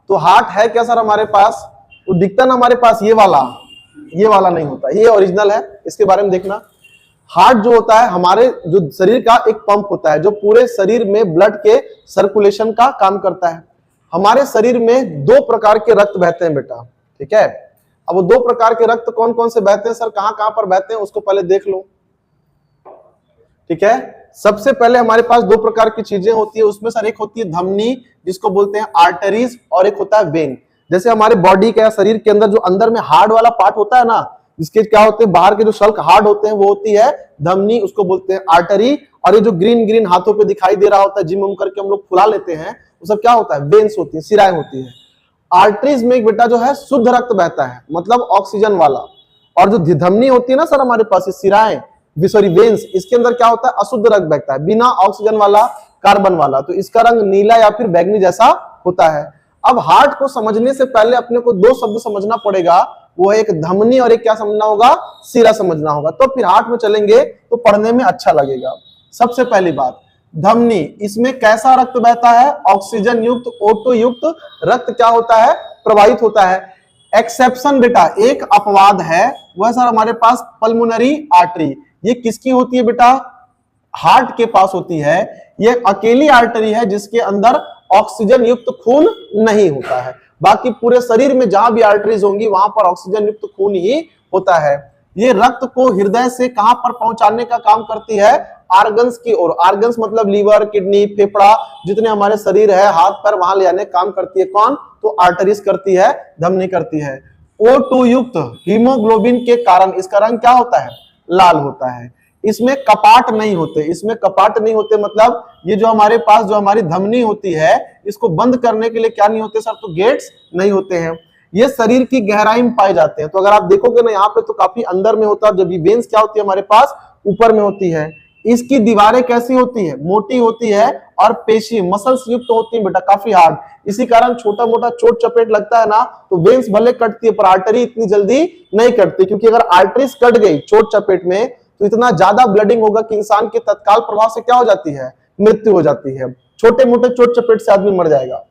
तो हार्ट है क्या सर हमारे पास, वो दिखता ना हमारे पास ये वाला नहीं होता, ये ओरिजिनल है, इसके बारे में देखना। हार्ट जो होता है हमारे जो शरीर का एक पंप होता है जो पूरे शरीर में ब्लड के सर्कुलेशन का काम करता है। हमारे शरीर में 2 प्रकार के रक्त बहते हैं बेटा, ठीक है। अब वो 2 प्रकार के रक्त कौन कौन से बहते हैं सर, कहां कहां पर बहते हैं, उसको पहले देख लो, ठीक है। सबसे पहले हमारे पास 2 प्रकार की चीजें होती है, उसमें सर एक होती है धमनी जिसको बोलते हैं आर्टरीज, और एक होता है वेन। जैसे हमारे बॉडी के या शरीर के अंदर जो अंदर में हार्ड वाला पार्ट होता है ना, जिसके क्या होते हैं बाहर के जो शल्क हार्ड होते हैं वो होती है धमनी, उसको बोलते हैं आर्टरी। और ये जो ग्रीन ग्रीन हाथों पे दिखाई दे रहा होता है, जिम करके हम लोग फुला लेते हैं, वो सब क्या होता है, वेन्स होती है, सिराएं होती है। आर्टरीज में बेटा जो है शुद्ध रक्त बहता है, मतलब ऑक्सीजन वाला। और जो धमनी होती है ना सर हमारे पास, ये सिराएं सॉरी वेन्स, इसके अंदर क्या होता है, अशुद्ध रक्त बहता है, बिना ऑक्सीजन वाला, कार्बन वाला। तो इसका रंग नीला या फिर बैंगनी जैसा होता है। अब हार्ट को समझने से पहले अपने को 2 शब्द समझना पड़ेगा, वो है एक धमनी और एक क्या समझना होगा, सिरा समझना होगा। तो फिर हार्ट में चलेंगे तो पढ़ने में अच्छा लगेगा। सबसे पहली बात, धमनी, इसमें कैसा रक्त बहता है, ऑक्सीजन युक्त, O2 युक्त रक्त क्या होता है, प्रवाहित होता है। एक्सेप्शन बेटा, एक अपवाद है, वह सर हमारे पास पल्मोनरी आर्टरी। ये किसकी होती है बेटा, हार्ट के पास होती है। ये अकेली आर्टरी है जिसके अंदर ऑक्सीजन युक्त खून नहीं होता है। बाकी पूरे शरीर में जहां भी आर्टरीज होंगी वहां पर ऑक्सीजन युक्त खून ही होता है। ये रक्त को हृदय से कहां पर पहुंचाने का काम करती है, आर्गन्स की ओर। आर्गन्स मतलब लीवर, किडनी, फेफड़ा, जितने हमारे शरीर है, हाथ पैर, वहां ले जाने काम करती है कौन, तो आर्टरीज करती है, धमनी करती है। O2 युक्त हीमोग्लोबिन के कारण इसका रंग क्या होता है, लाल होता है। इसमें कपाट नहीं होते, इसमें कपाट नहीं होते मतलब ये जो हमारे पास जो हमारी धमनी होती है, इसको बंद करने के लिए क्या नहीं होते सर, तो गेट्स नहीं होते हैं। ये शरीर की गहराई में पाए जाते हैं। तो अगर आप देखोगे ना यहाँ पे तो काफी अंदर में होता है, जब ये वेन्स क्या होती है हमारे पास, ऊपर में होती है। इसकी दीवारें कैसी होती है, मोटी होती है, और पेशी मसल्स युक्त होती है बेटा, काफी हार्ड। इसी कारण छोटा मोटा चोट चपेट लगता है ना, तो वेन्स भले कटती है पर आर्टरी इतनी जल्दी नहीं कटती, क्योंकि अगर आर्टरीज कट गई चोट चपेट में तो इतना ज्यादा ब्लडिंग होगा कि इंसान के तत्काल प्रभाव से क्या हो जाती है, मृत्यु हो जाती है। छोटे मोटे चोट चपेट से आदमी मर जाएगा।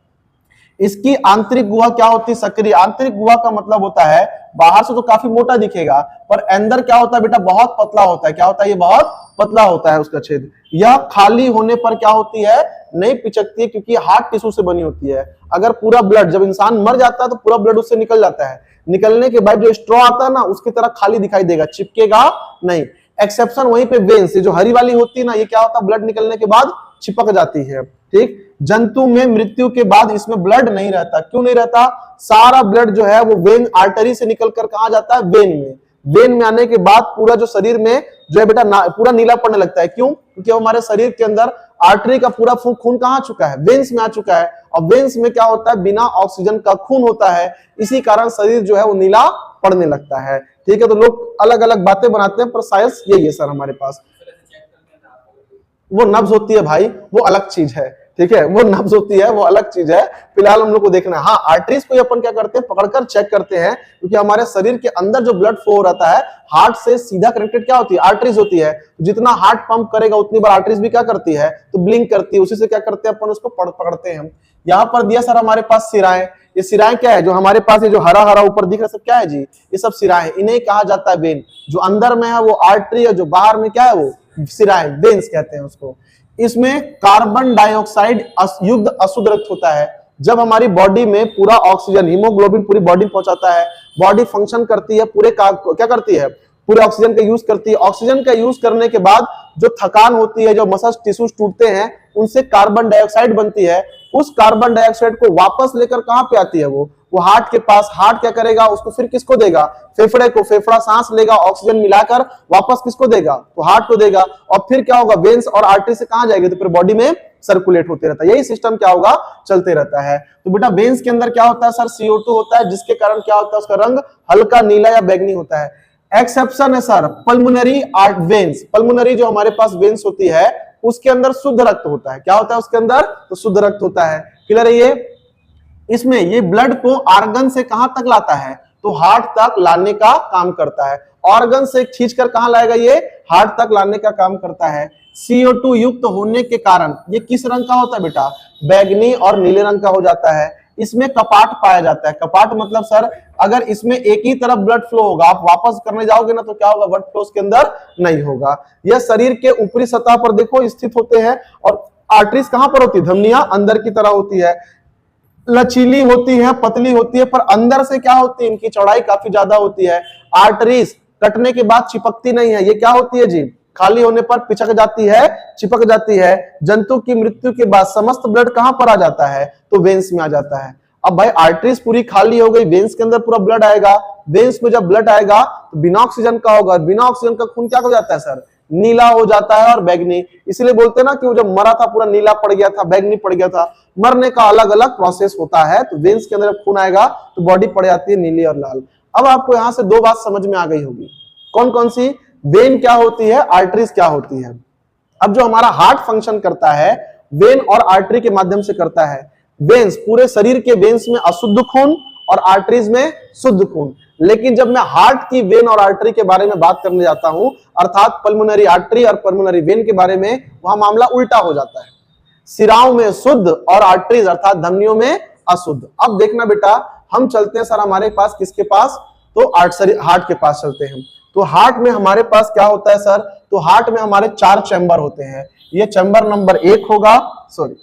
इसकी आंतरिक गुहा क्या होती है, सक्रिय। आंतरिक गुहा का मतलब होता है बाहर से तो काफी मोटा दिखेगा पर अंदर क्या होता है बेटा, बहुत पतला होता है। क्या होता है, ये बहुत पतला होता है उसका छेद। यह खाली होने पर क्या होती है, नहीं पिचकती है, क्योंकि हार्ट टिश्यू से बनी होती है। अगर पूरा ब्लड, जब इंसान मर जाता है तो पूरा ब्लड उससे निकल जाता है, निकलने के बाद जो स्ट्रॉ आता है ना, उसकी तरह खाली दिखाई देगा, चिपकेगा नहीं। एक्सेप्शन वहीं पे वेन्स, जो हरी वाली होती है ना, ये क्या होता है, ब्लड निकलने के बाद चिपक जाती है। ठीक, जंतु में मृत्यु के बाद इसमें ब्लड नहीं रहता। क्यों नहीं रहता, सारा ब्लड जो है वो वेन, आर्टरी से निकलकर कहां जाता है, वेन में। वेन में आने के बाद पूरा जो शरीर में जो है बेटा पूरा नीला पड़ने लगता है। क्यों, क्योंकि हमारे शरीर के अंदर आर्टरी का पूरा खून कहां आ चुका है, वेन्स में आ चुका है। और वेन्स में क्या होता है, बिना ऑक्सीजन का खून होता है, इसी कारण शरीर जो है वो नीला पड़ने लगता है। ठीक है, तो लोग अलग अलग बातें बनाते हैं पर साइंस यही है सर हमारे पास। वो नब्ज होती है भाई, वो अलग चीज है। ठीक है, वो नब्ज होती है, वो अलग चीज है। फिलहाल हम लोग को देखना है। हाँ, आर्टरीज को अपन क्या करते हैं, पकड़कर चेक करते हैं, क्योंकि हमारे शरीर के अंदर जो ब्लड फ्लो हो रहता है हार्ट से सीधा कनेक्टेड क्या होती है, आर्टरीज होती है। जितना हार्ट पंप करेगा उतनी बार आर्टरीज भी क्या करती है, तो ब्लिंक करती है। उसी से क्या करते हैं अपन, उसको पकड़ते हैं। यहाँ पर दिया सर हमारे पास सिराएं। ये सिराएं क्या है, जो हमारे पास ये जो हरा हरा ऊपर दिख रहा है सब क्या है जी, ये सब सिराएं। इन्हें कहा जाता है वेन। जो अंदर में है वो आर्टरी है, जो बाहर में क्या है वो सिराएं, वेन्स कहते हैं उसको। इसमें कार्बन डाइऑक्साइड युक्त अशुद्ध रक्त होता है। जब हमारी बॉडी में पूरा ऑक्सीजन, हीमोग्लोबिन पूरी बॉडी में पहुंचाता है, बॉडी फंक्शन करती है, पूरे क्या करती है, पूरे ऑक्सीजन का यूज करती है। ऑक्सीजन का यूज करने के बाद जो थकान होती है, जो मसल्स टिश्यूज टूटते हैं, उनसे कार्बन डाइऑक्साइड बनती है। उस कार्बन डाइऑक्साइड को वापस लेकर कहां पे आती है, वो हार्ट के पास। हार्ट क्या करेगा, उसको फिर किसको देगा, फेफड़े को। फेफड़ा सांस लेगा, ऑक्सीजन मिलाकर वापस किसको देगा, तो हार्ट को देगा। और फिर क्या होगा, वेन्स और आर्टरी से कहां जाएगी, तो फिर बॉडी में सर्कुलेट होते रहता है। यही सिस्टम क्या होगा, चलते रहता है। तो बेटा वेन्स के अंदर क्या होता है सर, CO2 होता है, जिसके कारण क्या होता है, उसका रंग हल्का नीला या बैंगनी होता है। एक्सेप्शन है सर पल्मोनरी वेन्स। पल्मोनरी जो हमारे पास वेन्स होती है उसके अंदर शुद्ध रक्त होता है। क्या होता है उसके अंदर, तो शुद्ध रक्त होता है। क्लियर है ये। इसमें ये ब्लड को ऑर्गन से कहां तक लाता है, तो हार्ट तक लाने का काम करता है। ऑर्गन से खींचकर कहां लाएगा, ये हार्ट तक लाने का काम करता है। CO2 युक्त होने के कारण ये किस रंग का होता है बेटा, बैंगनी और नीले रंग का हो जाता है। इसमें कपाट पाया जाता है। कपाट मतलब सर अगर इसमें एक ही तरफ ब्लड फ्लो होगा, आप वापस करने जाओगे ना तो क्या होगा, ब्लड फ्लो उसके अंदर नहीं होगा। यह शरीर के ऊपरी सतह पर देखो स्थित होते हैं। और आर्टरीज कहां पर होती है, धमनियां अंदर की तरह होती है, लचीली होती है, पतली होती है, पर अंदर से क्या होती है, इनकी चौड़ाई काफी ज्यादा होती है। आर्टरीज कटने के बाद चिपकती नहीं है, ये क्या होती है जी, खाली होने पर पिचक जाती है, चिपक जाती है। जंतु की मृत्यु के बाद समस्त ब्लड कहां पर आ जाता है, तो वेन्स में आ जाता है। अब भाई आर्टरीज पूरी खाली हो गई, वेन्स के अंदर पूरा ब्लड आएगा। वेन्स में जब ब्लड आएगा तो बिना ऑक्सीजन का होगा, बिना ऑक्सीजन का खून क्या हो जाता है सर, नीला हो जाता है और बैगनी। इसलिए बोलते हैं ना कि वो जब मरा था पूरा नीला पड़ गया था, बैगनी पड़ गया था। मरने का अलग अलग प्रोसेस होता है। तो वेन्स के अंदर खून आएगा तो बॉडी पड़ जाती है नीली और लाल। अब आपको यहां से दो बात समझ में आ गई होगी, कौन कौन सी, वेन क्या होती है, आर्टरीज क्या होती है। अब जो हमारा हार्ट फंक्शन करता है वेन और आर्टरी के माध्यम से करता है। वेन्स पूरे शरीर के वेन्स में अशुद्ध खून और आर्टरीज में शुद्ध खून। लेकिन जब मैं हार्ट की वेन और आर्टरी के बारे में बात करने जाता हूं, अर्थात पल्मोनरी आर्टरी और पल्मोनरी वेन के बारे में, वहां मामला उल्टा हो जाता है। सिराओं में शुद्ध और आर्टरीज अर्थात धमनियों में अशुद्ध। अब देखना बेटा, हम चलते हैं सर हमारे पास किसके पास, तो हार्ट के पास चलते हैं। तो हार्ट में हमारे पास क्या होता है सर, तो हार्ट में हमारे 4 चैम्बर होते हैं। ये चैम्बर नंबर 1 होगा, सॉरी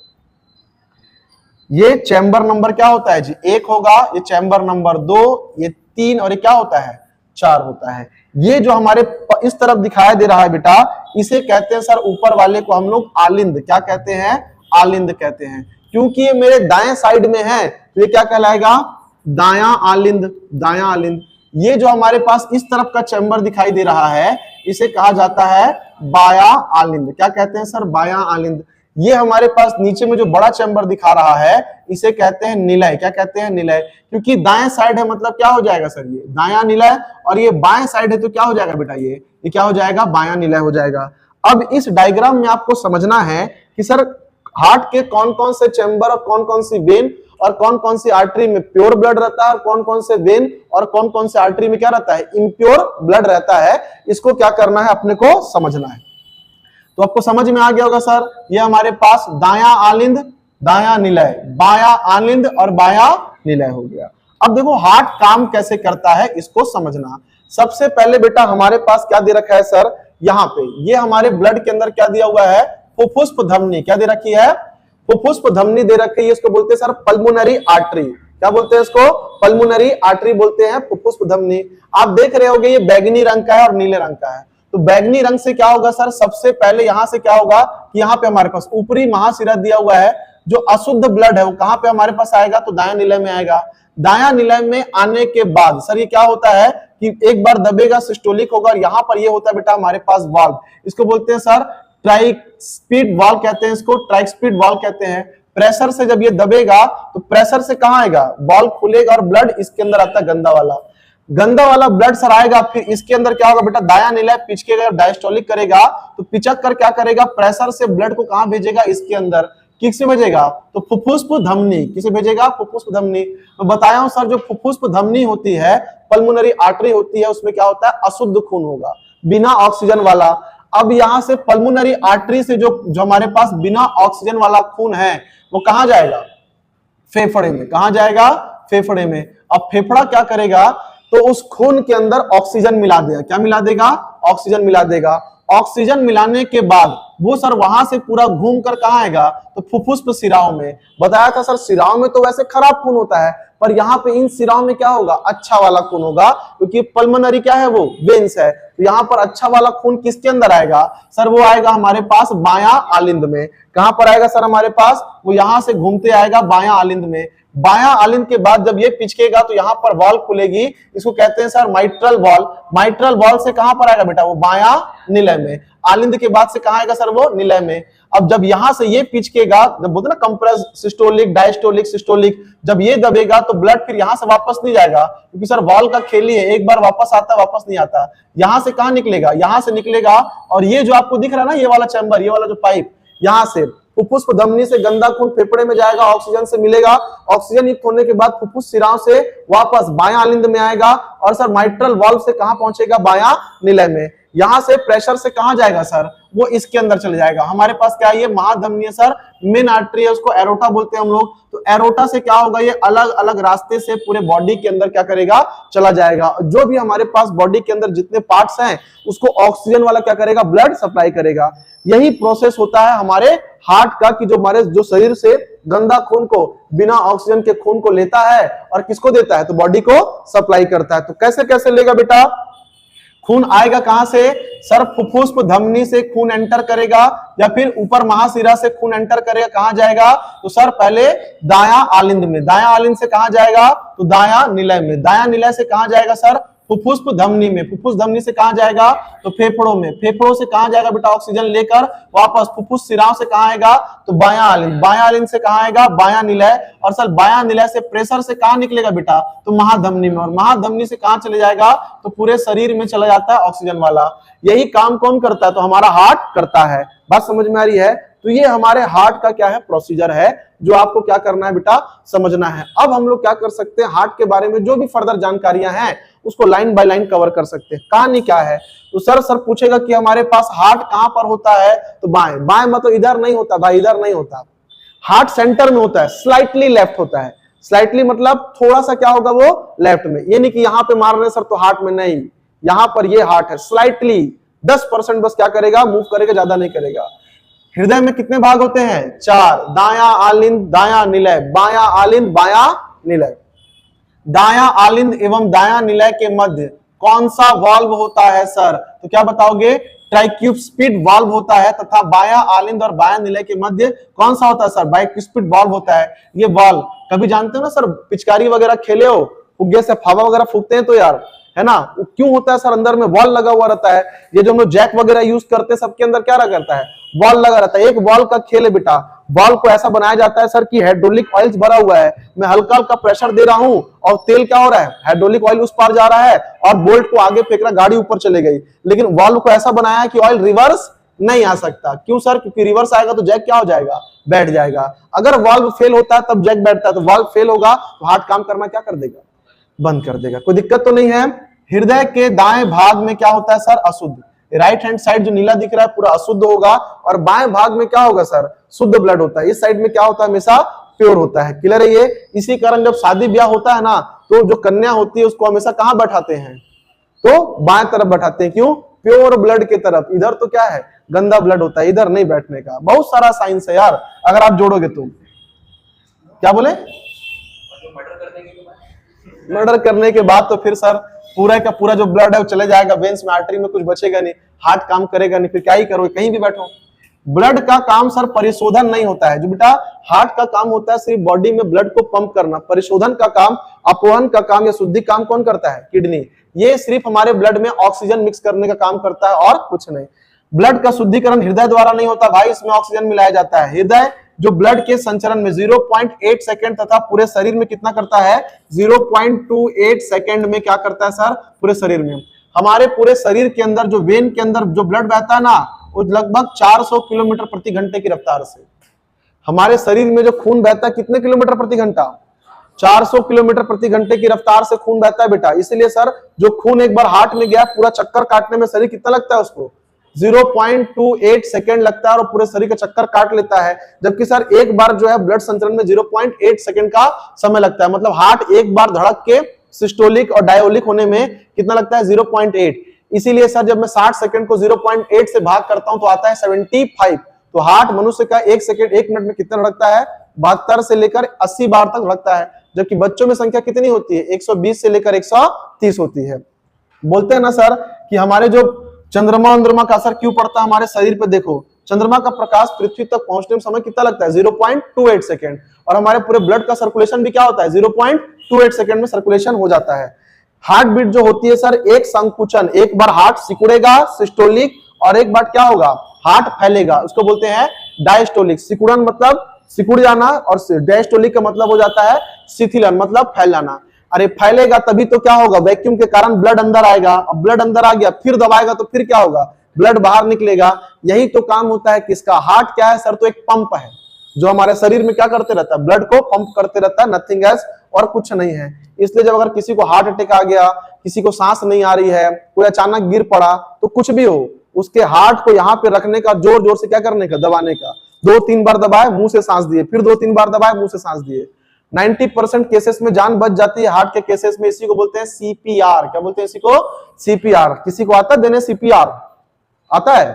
ये चैम्बर नंबर क्या होता है जी, 1 होगा। ये चैम्बर नंबर 2, ये 3 और ये क्या होता है, 4 होता है। ये जो हमारे इस तरफ दिखाई दे रहा है बेटा, इसे कहते हैं सर, ऊपर वाले को हम लोग आलिंद, क्या कहते हैं, आलिंद कहते हैं। क्योंकि ये मेरे दाएं साइड में है तो ये क्या कहलाएगा, दायां आलिंद, दायां आलिंद। ये जो हमारे पास इस तरफ का चैम्बर दिखाई दे रहा है इसे कहा जाता है बाया आलिंद। क्या कहते हैं सर, बाया आलिंद। ये हमारे पास नीचे में जो बड़ा चैम्बर दिखा रहा है इसे कहते हैं निलय। क्या कहते हैं, निलय। क्योंकि दाएं साइड है मतलब क्या हो जाएगा सर, ये दायां निलय, और ये बाएं साइड है तो क्या हो जाएगा बेटा, ये क्या हो जाएगा, बायां निलय हो जाएगा। अब इस डायग्राम में आपको समझना है कि सर हार्ट के कौन कौन से चैम्बर और कौन कौन सी वेन और कौन कौन सी आर्टरी में प्योर ब्लड रहता है और कौन कौन से वेन और कौन कौन से आर्टरी में क्या रहता है, इम्प्योर ब्लड रहता है। इसको क्या करना है, अपने को समझना है। तो आपको समझ में आ गया होगा सर, ये हमारे पास दायां आलिंद, दायां निलय, बायां आलिंद और बायां निलय हो गया। अब देखो हार्ट काम कैसे करता है इसको समझना। सबसे पहले बेटा हमारे पास क्या दे रखा है सर, यहाँ पे ये हमारे ब्लड के अंदर क्या दिया हुआ है, फुफ्फुस धमनी। क्या दे रखी है, फुफ्फुस धमनी दे रखी है। इसको बोलते हैं सर पल्मोनरी आर्टरी। क्या बोलते हैं इसको, पल्मोनरी आर्टरी बोलते हैं, फुफ्फुस धमनी। आप देख रहे होगे ये बैगनी रंग का है और नीले रंग का है। तो बैगनी रंग से क्या होगा सर, सबसे पहले यहां से क्या होगा कि यहाँ पे हमारे पास ऊपरी महाशिरा दिया हुआ है, जो अशुद्ध ब्लड है वो कहां पे हमारे पास आएगा, तो दायां निलय में आएगा। दायां निलय में आने के बाद सर ये क्या होता है कि एक बार दबेगा सिस्टोलिक होगा, और यहां पर ये होता है बेटा हमारे पास वाल्व। इसको बोलते हैं सर ट्राइस्पीड वाल्व कहते हैं, इसको ट्राइस्पीड वाल्व कहते हैं। प्रेशर से जब ये दबेगा तो प्रेशर से कहां आएगा, वाल्व खुलेगा और ब्लड इसके अंदर आता है, गंदा वाला, गंदा वाला ब्लड सर आएगा। फिर इसके अंदर क्या होगा बेटा, दायां निलय पिचकेगा, डायस्टोलिक करेगा तो पिचक कर क्या करेगा, प्रेशर से ब्लड को कहां भेजेगा, इसके अंदर। किसे भेजेगा, तो फुफ्फुस धमनी। किसे भेजेगा, फुफ्फुस धमनी। मैं बताया हूं सर, जो फुफ्फुस धमनी होती है, पल्मोनरी आर्टरी होती है, उसमें क्या होता है, अशुद्ध खून होगा, बिना ऑक्सीजन वाला। अब यहां से पल्मोनरी आर्टरी से जो हमारे पास बिना ऑक्सीजन वाला खून है वो कहां जाएगा, फेफड़े में। कहां जाएगा, फेफड़े में। अब फेफड़ा क्या करेगा, तो उस खून के अंदर ऑक्सीजन मिला देगा। क्या मिला देगा, ऑक्सीजन मिला देगा। ऑक्सीजन मिलाने के बाद वो सर वहां से पूरा घूम कर कहां आएगा, तो फुफ्फुस सिराओं में। बताया था सर सिराओं में तो वैसे खराब खून होता है, पर यहाँ पे इन सिराओं में क्या होगा, अच्छा वाला खून होगा, क्योंकि पल्मोनरी क्या है, वो वेन्स है। तो यहाँ पर अच्छा वाला खून किसके अंदर आएगा सर, वो आएगा हमारे पास बायां आलिंद में। कहां पर आएगा सर हमारे पास, वो यहां से घूमते आएगा बायां आलिंद में। बायां आलिंद के बाद जब ये पिचकेगा तो यहाँ पर वॉल्व खुलेगी, इसको कहते हैं sir mitral valve. Mitral valve से कहां पर आएगा बेटा, वो बायां निलय में। आलिंद के बाद से कहां आएगा सर, वो निलय में। अब जब यहां से ये पिचकेगा, जब बोलते ना कंप्रेस सिस्टोलिक, डायस्टोलिक, सिस्टोलिक, जब ये दबेगा तो ब्लड फिर यहां से वापस नहीं जाएगा, क्योंकि सर वॉल्व का खेल ही है, एक बार वापस आता वापस नहीं आता। यहां से कहां निकलेगा, यहां से निकलेगा। और ये जो आपको दिख रहा है ना, ये वाला चैम्बर, ये वाला जो पाइप, यहां से फुफ्फुस धमनी से गंदा खून फेफड़े में जाएगा, ऑक्सीजन से मिलेगा। ऑक्सीजन युक्त होने के बाद फुफ्फुस सिराओं से वापस बायां आलिंद में आएगा, और सर माइट्रल वाल्व से कहां पहुंचेगा, बायां निलय में। यहां से प्रेशर से कहां जाएगा सर, वो इसके अंदर चले जाएगा। हमारे पास क्या है, ये महाधमनी है सर, मेन आर्टरी है, उसको एरोटा बोलते हैं हम लोग। तो एरोटा से क्या होगा, ये अलग अलग रास्ते से पूरे बॉडी के अंदर क्या करेगा, चला जाएगा। जो भी हमारे पास बॉडी के अंदर जितने पार्ट्स हैं उसको ऑक्सीजन वाला क्या करेगा, ब्लड सप्लाई करेगा। यही प्रोसेस होता है हमारे हार्ट का, कि जो हमारे जो शरीर से गंदा खून को बिना ऑक्सीजन के खून को लेता है और किसको देता है, तो बॉडी को सप्लाई करता है। तो कैसे कैसे लेगा बेटा, खून आएगा कहां से सर, फुफ्फुस धमनी से खून एंटर करेगा या फिर ऊपर महाशिरा से खून एंटर करेगा, कहां जाएगा, तो सर पहले दायां आलिंद में, दायां आलिंद से कहां जाएगा, तो दायां निलय में, दायां निलय से कहां जाएगा सर, फुफ्फुस धमनी में, फुफ्फुस धमनी से कहां जाएगा, तो फेफड़ों में, फेफड़ों से कहां जाएगा बेटा ऑक्सीजन लेकर वापस फुफ्फुस शिराओं से कहां आएगा, तो बायां आलिंद, बायां आलिंद से कहां आएगा, बायां निलय, और सर बायां निलय से प्रेशर से कहां निकलेगा बेटा, तो महाधमनी में, और महाधमनी से कहां चले जाएगा, तो पूरे शरीर में चला जाता है ऑक्सीजन वाला। यही काम कौन करता है, तो हमारा हार्ट करता है। बात समझ में आ रही है। तो ये हमारे हार्ट का क्या है, प्रोसीजर है, जो आपको क्या करना है बेटा, समझना है। अब हम लोग क्या कर सकते हैं, हार्ट के बारे में जो भी फर्दर जानकारियां हैं उसको लाइन बाय लाइन कवर कर सकते हैं। कहानी क्या है, तो सर पूछेगा कि हमारे पास हार्ट कहां पर होता है, तो बाएं, बाएं मतलब इधर नहीं होता भाई, इधर नहीं होता, हार्ट सेंटर में होता है, स्लाइटली लेफ्ट होता है। स्लाइटली मतलब थोड़ा सा क्या होगा, वो लेफ्ट में, ये नहीं कि यहां पे मार रहे सर तो हार्ट में, नहीं, यहां पर ये हार्ट है, स्लाइटली 10% बस क्या करेगा, मूव करेगा, ज्यादा नहीं करेगा। हृदय में कितने भाग होते हैं, 4, दायां आलिंद, दायां निलय, बायां आलिंद, बायां निलय। दायां आलिंद एवं दायां निलय के मध्य कौन सा वाल्व होता है सर, तो क्या बताओगे, ट्राइक्यूस्पिड वाल्व होता है, तथा बायां आलिंद और बायां निलय के मध्य कौन सा होता है सर, बाइक्यूस्पिड वाल्व होता है। ये वाल्व कभी जानते हो ना सर, पिचकारी वगैरह खेले हो, फुग्गे से हवा वगैरह फूकते हैं तो यार, है ना, क्यों होता है सर, अंदर में बॉल लगा हुआ रहता है। ये जो हम लोग जैक वगैरह यूज करते हैं सबके अंदर क्या रहता है, बॉल लगा रहता है। एक बॉल का खेल है बेटा, बॉल को ऐसा बनाया जाता है सर कि हाइड्रोलिक ऑयल भरा हुआ है, मैं हल्का हल्का प्रेशर दे रहा हूं और तेल क्या हो रहा है, हाइड्रोलिक ऑयल उस पार जा रहा है और बोल्ट को आगे फेंक रहा, गाड़ी ऊपर चले गई। लेकिन बॉल को ऐसा बनाया है कि ऑयल रिवर्स नहीं आ सकता। क्यों सर, क्योंकि रिवर्स आएगा तो जैक क्या हो जाएगा, बैठ जाएगा। अगर वाल्व फेल होता है तब जैक बैठता है, तो वाल्व फेल होगा तो हार्ट काम करना क्या कर देगा, बंद कर देगा। कोई दिक्कत तो नहीं है। हृदय के दाएं भाग में क्या होता है सर, अशुद्ध, राइट हैंड साइड जो नीला दिख रहा है पूरा अशुद्ध होगा, और बाएं भाग में क्या होगा सर, शुद्ध ब्लड होता है। इस साइड में क्या होता है, हमेशा प्योर होता है। क्लियर है ये। इसी कारण जब शादी ब्याह होता है ना, तो जो कन्या होती है उसको हमेशा कहां बैठाते हैं, तो बाएं तरफ बैठाते हैं। क्यों, प्योर ब्लड की तरफ। इधर तो क्या है, गंदा ब्लड होता है, इधर नहीं बैठने का। बहुत सारा साइंस है यार, अगर आप जोड़ोगे तो। क्या बोले, मर्डर करने के बाद तो फिर सर पूरा का पूरा जो ब्लड है वो चले जाएगा वेन्स में, आर्टरी में कुछ बचेगा नहीं, हार्ट काम करेगा नहीं, फिर क्या ही करोगे, कहीं भी बैठो। ब्लड का काम सर परिशोधन नहीं होता है, जो बेटा हार्ट का काम होता है सिर्फ बॉडी में ब्लड को पंप करना। परिशोधन का काम, अपवहन का काम या शुद्धि काम कौन करता है, किडनी। ये सिर्फ हमारे ब्लड में ऑक्सीजन मिक्स करने का काम करता है और कुछ नहीं। ब्लड का शुद्धिकरण हृदय द्वारा नहीं होता भाई, इसमें ऑक्सीजन मिलाया जाता है। हृदय जो ब्लड के संचरण में 0.8 सेकंड तथा पूरे शरीर में कितना करता है, 0.28 सेकंड में क्या करता है सर, पूरे शरीर में। हमारे पूरे शरीर के अंदर जो वेन के अंदर जो ब्लड बहता है ना, वो लगभग 400 किलोमीटर प्रति घंटे की रफ्तार से। हमारे शरीर में जो खून बहता है कितने किलोमीटर प्रति घंटा, 400 किलोमीटर प्रति घंटे की रफ्तार से खून बहता है बेटा। इसलिए सर जो खून एक बार हार्ट में गया, पूरा चक्कर काटने में शरीर कितना लगता है उसको, 0.28 सेकेंड लगता है और पूरे शरीर का चक्कर काट लेता है। जबकि सर एक बार जो है ब्लड संचरण में 0.8 सेकेंड का समय लगता है। मतलब हार्ट एक बार धड़क के सिस्टोलिक और डायोलिक होने में कितना लगता है, 0.8। इसीलिए सर जब मैं 60 सेकंड को 0.8 से भाग करता हूं तो आता है 75। तो हार्ट मनुष्य का 1 सेकंड 1 मिनट में कितना धड़कता है, 72 से लेकर 80 बार तक धड़कता है। जबकि बच्चों में संख्या कितनी होती है, 120 से लेकर 130 होती है। बोलते हैं ना सर कि हमारे जो चंद्रमा का असर क्यों पड़ता है हमारे शरीर पे। देखो चंद्रमा का प्रकाश पृथ्वी तक पहुंचने में समय कितना लगता है, 0.28 सेकंड। और हमारे पूरे ब्लड का सर्कुलेशन भी क्या होता है, 0.28 सेकंड में सर्कुलेशन हो जाता है। हार्ट बीट जो होती है सर, एक संकुचन, एक बार हार्ट सिकुड़ेगा सिस्टोलिक, और एक बार क्या होगा, हार्ट फैलेगा, उसको बोलते हैं डायस्टोलिक। सिकुड़न मतलब सिकुड़ जाना, और डायस्टोलिक का मतलब हो जाता है शिथिलन, मतलब फैलाना। अरे फैलेगा तभी तो क्या होगा, वैक्यूम के कारण ब्लड अंदर आएगा। अब ब्लड अंदर आ गया, फिर दबाएगा तो फिर क्या होगा, ब्लड बाहर निकलेगा। यही तो काम होता है किसका, हार्ट क्या है सर, तो एक पंप है जो हमारे शरीर में क्या करते रहता है, ब्लड को पंप करते रहता है, नथिंग एल्स, और कुछ नहीं है। इसलिए जब अगर किसी को हार्ट अटैक आ गया, किसी को सांस नहीं आ रही है, कोई अचानक गिर पड़ा, तो कुछ भी हो, उसके हार्ट को यहाँ पे रखने का, जोर जोर से क्या करने का, दबाने का। 2-3 बार दबाए, मुंह से सांस दिए, फिर 2-3 बार दबाए, मुंह से सांस दिए। 90% केसेस में जान बच जाती है हार्ट के केसेस में। इसी को बोलते हैं सीपीआर। क्या बोलते हैं इसी को? सीपीआर। किसी को आता है देने सीपीआर? आता है?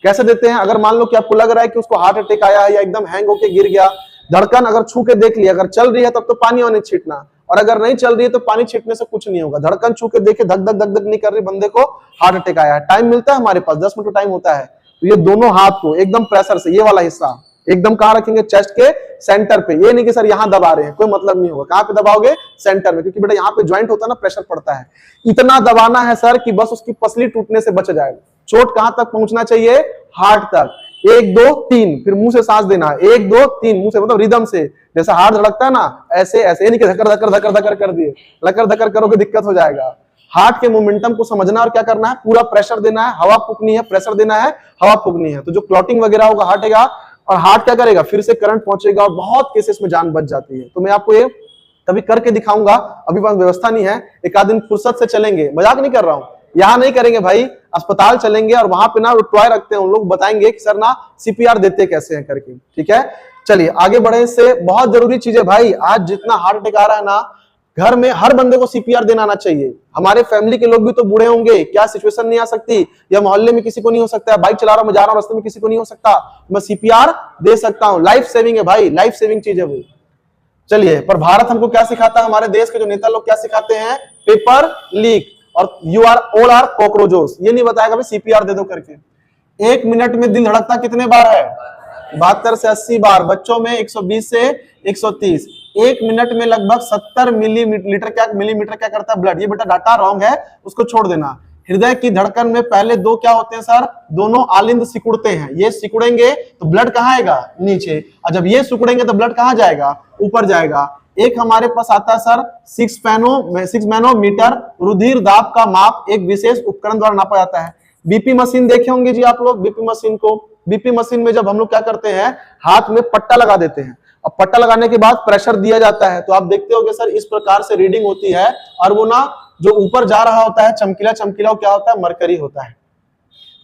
कैसे देते हैं? अगर मान लो कि आपको लग रहा है कि उसको हार्ट अटैक आया है या एकदम हैंग होके गिर गया, धड़कन अगर छू के देख लिया, अगर चल रही है तब तो पानी वानी छींटना, और अगर नहीं चल रही है तो पानी छींटने से कुछ नहीं होगा। धड़कन छू के देखे, धक धक धक धक नहीं कर रही, बंदे को हार्ट अटैक आया है। टाइम मिलता है हमारे पास, 10 मिनट टाइम होता है। तो ये दोनों हाथ को एकदम प्रेशर से, ये वाला हिस्सा एकदम कहां रखेंगे? चेस्ट के सेंटर पे। ये नहीं कि सर यहां दबा रहे हैं, कोई मतलब नहीं होगा। कहां पे दबाओगे? सेंटर में, क्योंकि बेटा यहाँ पे ज्वाइंट होता है ना, प्रेशर पड़ता है। इतना दबाना है सर कि बस उसकी पसली टूटने से बच जाएगा। चोट कहां तक पहुंचना चाहिए? हार्ट तक। 1 2 3, फिर मुंह से सांस देना। 1 2 3, मुंह से, मतलब रिदम से, जैसा हार्ट धड़कता है ना, ऐसे ऐसे, नहीं कि धकर धकर धकर धकर कर दिए। लकर धकर करोगे दिक्कत हो जाएगा। हार्ट के मोमेंटम को समझना और क्या करना है? पूरा प्रेशर देना है, हवा फूकनी है, प्रेशर देना है, हवा फूकनी है। तो जो क्लॉटिंग वगैरह होगा हटेगा, और हार्ट क्या करेगा? फिर से करंट पहुंचेगा, और बहुत केसेस में जान बच जाती है। तो मैं आपको ये कभी करके दिखाऊंगा, अभी पास व्यवस्था नहीं है। एक आध दिन फुर्सत से चलेंगे, मजाक नहीं कर रहा हूं, यहां नहीं करेंगे भाई, अस्पताल चलेंगे और वहां पे ना टॉय रखते हैं, उन लोग बताएंगे कि सर ना सीपीआर देते कैसे हैं करके। ठीक है, चलिए आगे बढ़े। इससे बहुत जरूरी चीज है भाई, आज जितना हार्ट अटैक आ रहा है ना, घर में हर बंदे को सीपीआर देना आना चाहिए। हमारे फैमिली के लोग भी तो बूढ़े होंगे, क्या सिचुएशन नहीं आ सकती, या मोहल्ले में किसी को नहीं हो सकता है, बाइक चला रहा हूं, मैं जा रहा हूं, रास्ते में किसी को नहीं हो सकता, मैं सीपीआर दे सकता हूं। लाइफ सेविंग है भाई, लाइफ सेविंग चीज है वो। चलिए, पर भारत हमको क्या सिखाता है, हमारे देश के जो नेता लोग क्या सिखाते हैं? पेपर लीक और यू आर ऑल आर कॉकरोचोस। ये नहीं बताएगा भाई सीपीआर दे दो करके। 1 मिनट में दिल धड़कता कितने बार है? 72 से 80 बार। बच्चों में 120 से 130। 1 मिनट में लगभग 70 मिलीमीटर क्या करता है ब्लड। ये बेटा डाटा रॉन्ग है, उसको छोड़ देना। हृदय की धड़कन में पहले दो क्या होते हैं सर? दोनों आलिंद सिकुड़ते हैं। ये सिकुड़ेंगे तो ब्लड कहां आएगा? नीचे। और जब ये सिकुड़ेंगे तो ब्लड कहां जाएगा? ऊपर जाएगा। एक हमारे पास आता है सर 6 मैनोमीटर, रुधिर दाब का माप एक विशेष उपकरण द्वारा नापा जाता है। बीपी मशीन देखे होंगे जी आप लोग, बीपी मशीन को। बीपी मशीन में जब हम लोग क्या करते हैं, हाथ में पट्टा लगा देते हैं, अब पट्टा लगाने के बाद प्रेशर दिया जाता है, तो आप देखते होंगे सर इस प्रकार से रीडिंग होती है। और वो ना जो ऊपर जा रहा होता है चमकीला चमकीला, वो क्या होता है? मरकरी होता है।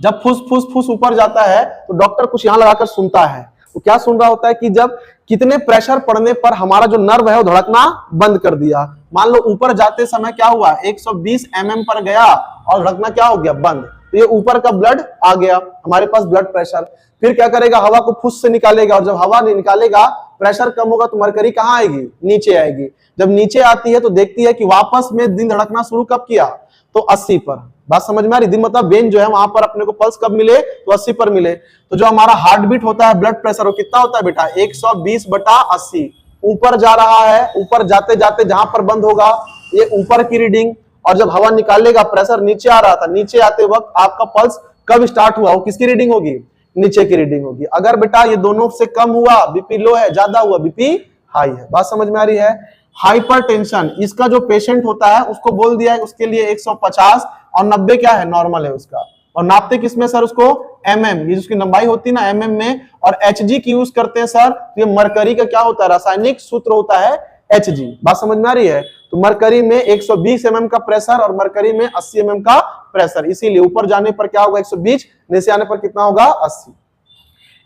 जब फुस फुस फुस ऊपर जाता है तो डॉक्टर कुछ यहां लगाकर सुनता है। वो क्या सुन रहा होता है कि जब कितने प्रेशर पड़ने पर हमारा जो नर्व है वो धड़कना बंद कर दिया। मान लो ऊपर जाते समय क्या हुआ, 120 mm पर गया और धड़कना क्या हो गया? बंद। तो ये ऊपर का ब्लड आ गया हमारे पास, ब्लड प्रेशर। फिर क्या करेगा? हवा को फुस से निकालेगा, और जब हवा निकालेगा प्रेशर कम होगा तो मरकरी कहां आएगी? नीचे आएगी। जब नीचे आती है तो देखती है कि वापस में दिन धड़कना शुरू कब किया? तो 80 पर। बात समझ में आ रही? दिन मतलब वेन जो है वहां पर अपने को पल्स कब मिले? तो 80 पर मिले। तो जो हमारा हार्ट बीट होता है, ब्लड प्रेशर, वो कितना होता है बेटा? 120/80। ऊपर जा रहा है, ऊपर जाते जाते जहां पर बंद होगा ये ऊपर की रीडिंग, और जब हवा निकालेगा प्रेशर नीचे आ रहा था, नीचे आते वक्त आपका पल्स कब स्टार्ट हुआ? वो किसकी रीडिंग होगी? नीचे की रीडिंग होगी। अगर बेटा ये दोनों से कम हुआ, बीपी लो है, ज्यादा हुआ, बीपी हाई है। बात समझ में आ रही है? हाइपरटेंशन, इसका जो पेशेंट होता है उसको बोल दिया है उसके लिए 150 और 90 क्या है? नॉर्मल है उसका। और नापते किसमें सर उसको? mm, ये जिसकी लंबाई होती है ना mm में, और hg की यूज करते हैं सर। तो ये मरकरी का क्या होता है? रासायनिक सूत्र होता है hg। बात समझ में आ रही है? तो मरकरी में 120 mm का प्रेशर और मरकरी में 80 mm का प्रेशर, इसीलिए ऊपर जाने पर क्या होगा? 120, नीचे आने पर कितना होगा? 80।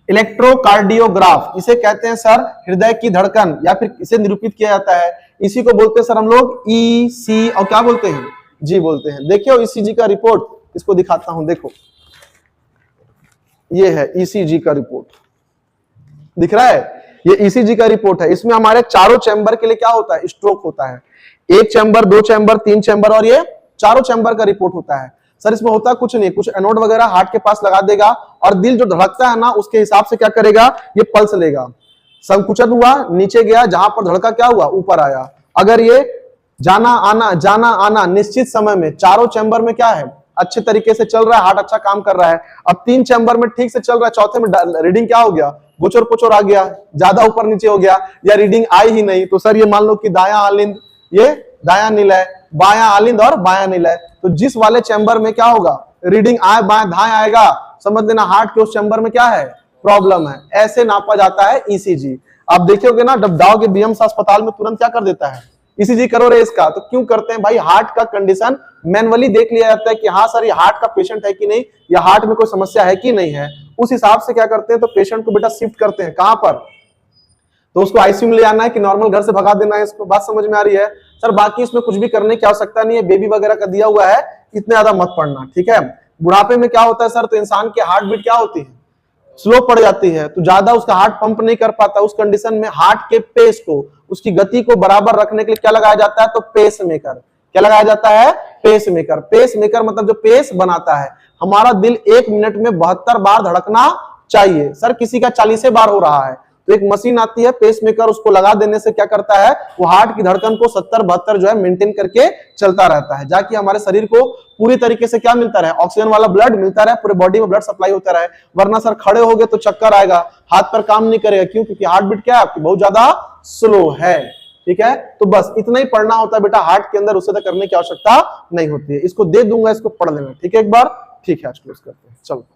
इलेक्ट्रोकार्डियोग्राफ, इसे कहते हैं सर हृदय की धड़कन, या फिर इसे निरूपित किया जाता है। इसी को बोलते हैं सर हम लोग EC, और क्या बोलते हैं? जी बोलते हैं। देखियो ECG का रिपोर्ट, इसको दिखाता हूं, देखो ये है ECG का रिपोर्ट, दिख रहा है? ये ECG का रिपोर्ट है। इसमें हमारे चारों चैम्बर के लिए क्या होता है? स्ट्रोक होता है। 1 चैम्बर, 2 चैम्बर, 3 चैम्बर, और ये चारों चैम्बर का रिपोर्ट होता है। सर इसमें होता कुछ नहीं, कुछ एनोड वगैरह हार्ट के पास लगा देगा, और दिल जो धड़कता है ना उसके हिसाब से क्या करेगा? ये पल्स लेगा। संकुचन हुआ, नीचे गया, जहां पर धड़का क्या हुआ? ऊपर आया। अगर ये जाना आना निश्चित समय में चारों चैम्बर में क्या है? अच्छे तरीके से चल रहा है, हार्ट अच्छा काम कर रहा है। अब 3 चैम्बर में ठीक से चल रहा है, चौथे में रीडिंग क्या हो गया? गोचर पोचर आ गया, ज्यादा ऊपर नीचे हो गया, या रीडिंग आई ही नहीं, तो सर ये मान लो कि दायां आलिंद, ये दायां निलय, बायां आलिंद और बायां निलय। तो जिस वाले चैम्बर में क्या होगा? रीडिंग आए बाएं दाएं आएगा, समझ लेना हार्ट के उस चैम्बर में क्या है? प्रॉब्लम है। ऐसे नापा जाता है ECG। आप देखोगे ना, जब जाओगे BMS अस्पताल में तुरंत क्या कर देता है? ईसीजी करो रे इसका। तो क्यों करते हैं भाई, हार्ट का कंडीशन मैनुअली देख लिया जाता है कि हाँ सर ये हार्ट का पेशेंट है कि नहीं, या हार्ट में कोई समस्या है कि नहीं है। उस हिसाब से क्या करते हैं, तो पेशेंट को बेटा शिफ्ट करते हैं कहां पर, तो उसको आईसीयू में ले आना है कि नॉर्मल घर से भगा देना है, इसको बात समझ में आ रही है सर। बाकी इसमें कुछ भी करने की आवश्यकता नहीं है, बेबी वगैरह का दिया हुआ है, इतने ज्यादा मत पढ़ना, ठीक है। बुढ़ापे में क्या होता है सर, तो इंसान की हार्ट बीट क्या होती है, स्लो पड़ जाती है, तो ज्यादा उसका हार्ट पंप नहीं कर पाता। उस कंडीशन में हार्ट के पेस को, उसकी गति को बराबर रखने के लिए क्या लगाया जाता है, तो पेस मेकर। क्या लगाया जाता है, पेस मेकर। पेस मेकर मतलब जो पेस बनाता है। हमारा दिल 1 मिनट में 72 बार धड़कना चाहिए सर, किसी का 40 बार हो रहा है, तो एक मशीन आती है पेस मेकर, उसको लगा देने से क्या करता है, वो हार्ट की धड़कन को 70-72 जो है मेंटेन करके चलता रहता है, जाकि हमारे शरीर को पूरी तरीके से क्या मिलता रहे, ऑक्सीजन वाला ब्लड मिलता रहे, पूरे बॉडी में ब्लड सप्लाई होता रहे। वरना सर खड़े हो गए तो चक्कर आएगा, हाथ पर काम नहीं करेगा, क्यों, क्योंकि हार्ट बीट क्या है आपकी बहुत ज्यादा स्लो है, ठीक है। तो बस इतना ही पढ़ना होता है बेटा हार्ट के अंदर, उससे तो करने की आवश्यकता नहीं होती है। इसको दे दूंगा, इसको पढ़ लेना, ठीक है एक बार, ठीक है आज क्लोज करते हैं, चलो।